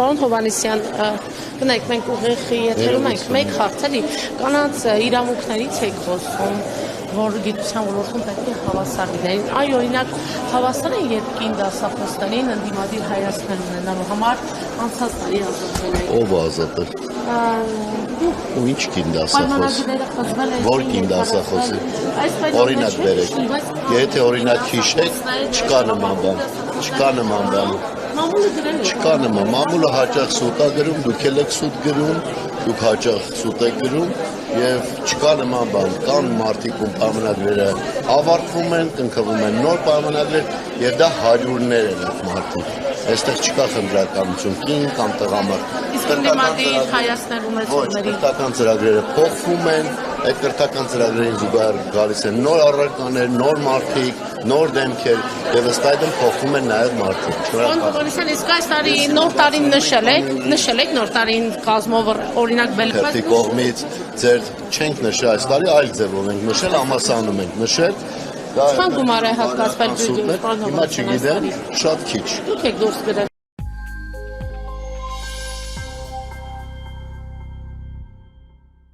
Պարոն Հովհաննիսյան, գնայք մենք ուղիղ եթերում ենք մեկ հարց էլի կանանց իրավունքներից եք խոսում, որ գիտության ոլորտում պետք է հավասար լինեն։ Այ օրինակ հավասար են, երբ կին դասախոսներին ընդդիմադիր հայացքներ ունենալու համար անցած տարի ազատվել են։ Ով ազատել։ Ու ինչ կին դասախոս։ Որ կին դասախոսի։ Օրինակ բերեք։ Եթե օրինակ հիշեք, չկա նման բան։ Չկա նման բան։ Չկա նման, մամուլը հաճախ սուտ է գրում, դուք էլ եք սուտ գրում, դուք հաճախ սուտ եք գրում եւ չկա նման բան, կան մարդիկ ում պայմանագրերը ավարտվում են, կնքվում են նոր պայմանագրեր եւ դա հարյուրներ են այդ մարդիկ։ Այստեղ չկա խնդրականություն, կին կամ տղամարդ։ Իսկ ընդդիմադիր հայացքներ ունեցողների կրթական ծրագրերը փոխվում են, այդ կրթական ծրագրերին զուգահեռ գալիս են նոր առարկաներ, նոր մարդիկ, նոր դեմքեր եւ ըստ այդմ փոխվում են նաեւ մարդիկ։ Պարոն Հովհաննիսյան, իսկ այս տարի նոր տարին նշել եք նոր տարին կազմով օրինակ բելկված կողմից ձեր չենք նշել այս տարի, այլ ձևով ենք նշել, համասանում ենք նշել։ Քան գումար է հատկացվել բյուջեում, պարոն Հիմա Հովհաննիսյան, չգիտեմ, շատ քիչ։ դուք եք դուրս գրել